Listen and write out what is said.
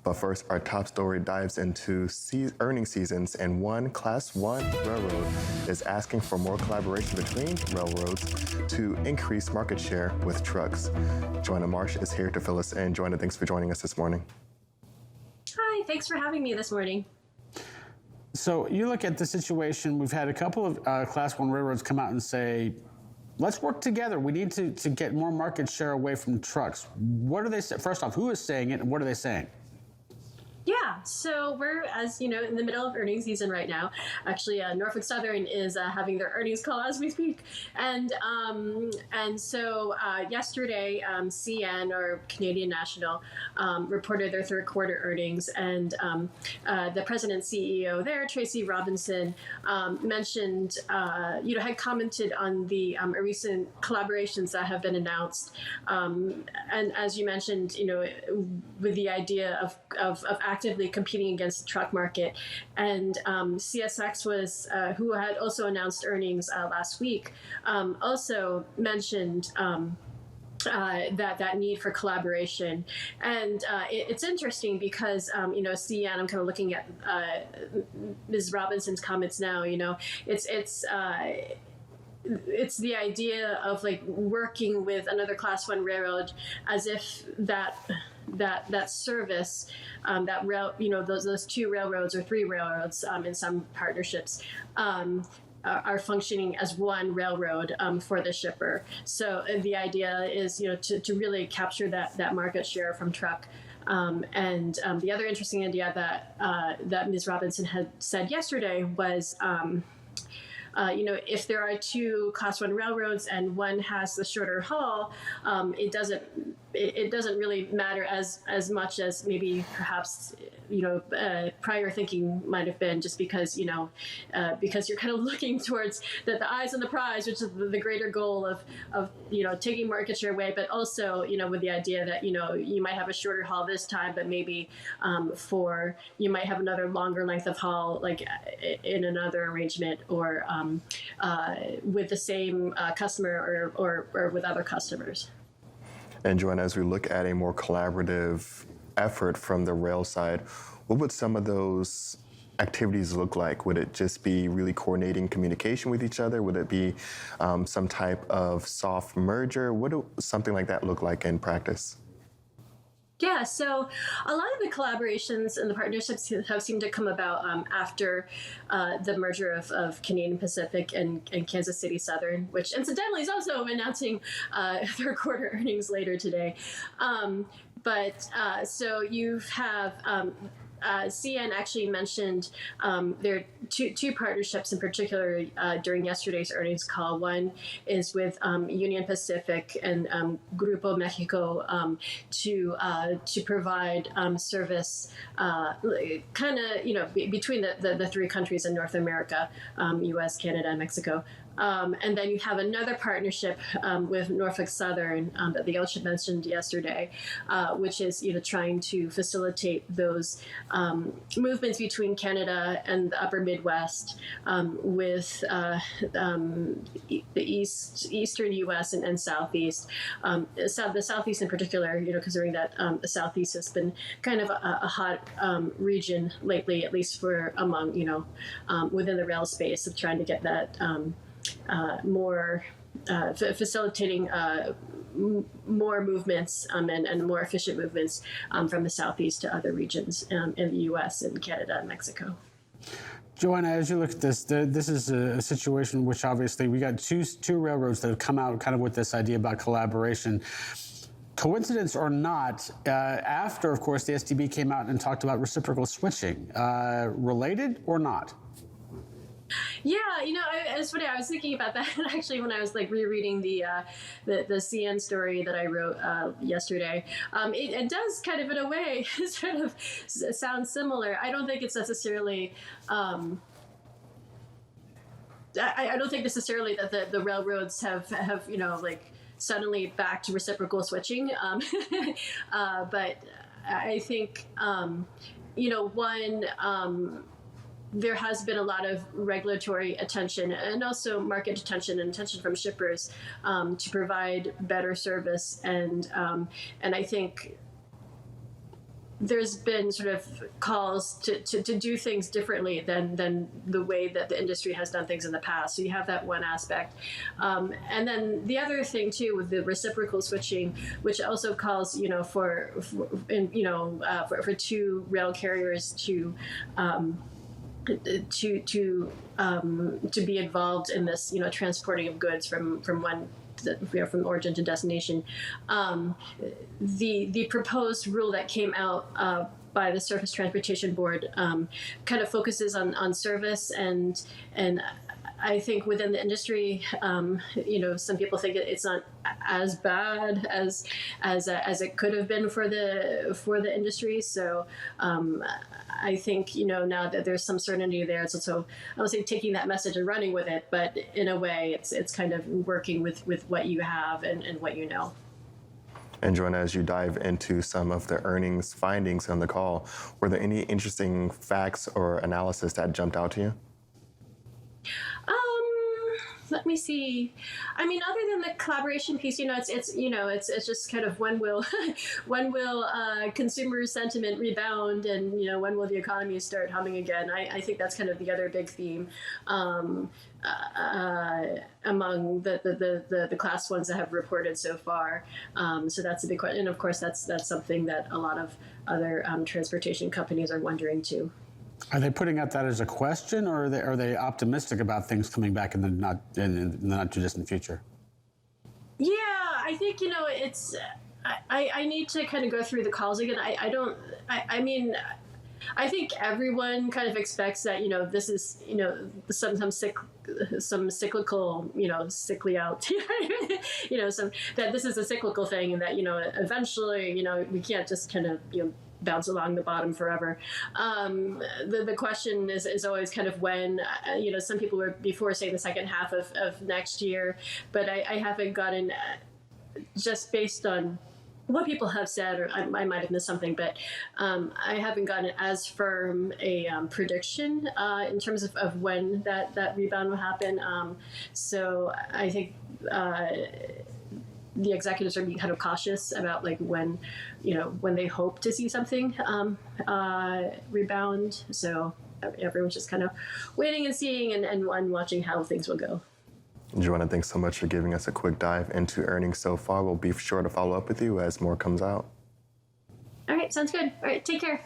But first, our top story dives into earnings seasons, and one Class 1 railroad is asking for more collaboration between railroads to increase market share with trucks. Joanna Marsh is here to fill us in. Joanna, thanks for joining us this morning. Hi, thanks for having me this morning. So you look at the situation, we've had a couple of Class 1 railroads come out and say, let's work together. We need to get more market share away from trucks. What are they saying? First off, who is saying it and what are they saying? Yeah, so we're, as you know, in the middle of earnings season right now. Actually, Norfolk Southern is having their earnings call as we speak, and so yesterday, CN, or Canadian National, reported their third quarter earnings, and the president and CEO there, Tracy Robinson, mentioned, had commented on the recent collaborations that have been announced, and as you mentioned, with the idea of actively competing against the truck market. And CSX was, who had also announced earnings last week, also mentioned that need for collaboration. And it's interesting because, CN, I'm kind of looking at Ms. Robinson's comments now, it's the idea of like working with another Class 1 railroad as if that service, that rail, those two railroads or three railroads in some partnerships are functioning as one railroad for the shipper. So the idea is, to really capture that market share from truck. And the other interesting idea that Ms. Robinson had said yesterday was, if there are two Class 1 railroads and one has the shorter haul, it doesn't really matter as much as maybe perhaps prior thinking might have been, just because because you're kind of looking towards the eyes on the prize, which is the greater goal of taking market share away, but also with the idea that you might have a shorter haul this time, but maybe you might have another longer length of haul like in another arrangement, or with the same customer or with other customers. And Joanna, as we look at a more collaborative effort from the rail side, what would some of those activities look like? Would it just be really coordinating communication with each other? Would it be some type of soft merger? What would something like that look like in practice? Yeah, so a lot of the collaborations and the partnerships have seemed to come about after the merger of Canadian Pacific and Kansas City Southern, which incidentally is also announcing third quarter earnings later today. So you have CN actually mentioned there are two partnerships in particular during yesterday's earnings call. One is with Union Pacific and Grupo Mexico to provide service kind of between the three countries in North America, U.S., Canada, and Mexico. And then you have another partnership with Norfolk Southern that the OSHA mentioned yesterday, which is trying to facilitate those movements between Canada and the upper Midwest with the eastern U.S. and Southeast. The Southeast in particular, considering that the Southeast has been kind of a hot region lately, at least for among, within the rail space, of trying to get that more facilitating more movements and more efficient movements from the Southeast to other regions in the U.S. and Canada and Mexico. Joanna, as you look at this, this is a situation in which obviously we got two railroads that have come out kind of with this idea about collaboration. Coincidence or not, after, of course, the STB came out and talked about reciprocal switching, related or not? Yeah, it's funny. I was thinking about that actually when I was like rereading the CN story that I wrote yesterday. It does kind of, in a way, sort of sound similar. I don't think it's necessarily. I don't think necessarily that the railroads have suddenly back to reciprocal switching, but I think there has been a lot of regulatory attention and also market attention and attention from shippers to provide better service, and I think there's been sort of calls to do things differently than the way that the industry has done things in the past. So you have that one aspect. And then the other thing too with the reciprocal switching, which also calls, for two rail carriers to be involved in this, transporting of goods from one from origin to destination. The proposed rule that came out by the Surface Transportation Board kind of focuses on service, and I think within the industry, some people think it's not as bad as it could have been for the industry. So I think now that there's some certainty there, it's also, I would say, taking that message and running with it. But in a way, it's kind of working with what you have and what you know. And Joanna, as you dive into some of the earnings findings on the call, were there any interesting facts or analysis that jumped out to you? Let me see. I mean, other than the collaboration piece, it's just kind of when will consumer sentiment rebound, and when will the economy start humming again? I think that's kind of the other big theme among the class ones that have reported so far. So that's a big question, and of course that's something that a lot of other transportation companies are wondering too. Are they putting out that as a question, or are they optimistic about things coming back in the not too distant future? Yeah, I think it's. I need to kind of go through the calls again. I mean, I think everyone kind of expects that this is some cyclical sickly out that this is a cyclical thing, and that eventually we can't just kind of bounce along the bottom forever. The question is always kind of when, some people were before saying the second half of next year, but I haven't gotten, just based on what people have said, or I might have missed something, but I haven't gotten as firm a prediction in terms of when that rebound will happen. So I think the executives are being kind of cautious about when they hope to see something rebound. So everyone's just kind of waiting and seeing and watching how things will go. Joanna, thanks so much for giving us a quick dive into earnings so far. We'll be sure to follow up with you as more comes out. All right, sounds good. All right, take care.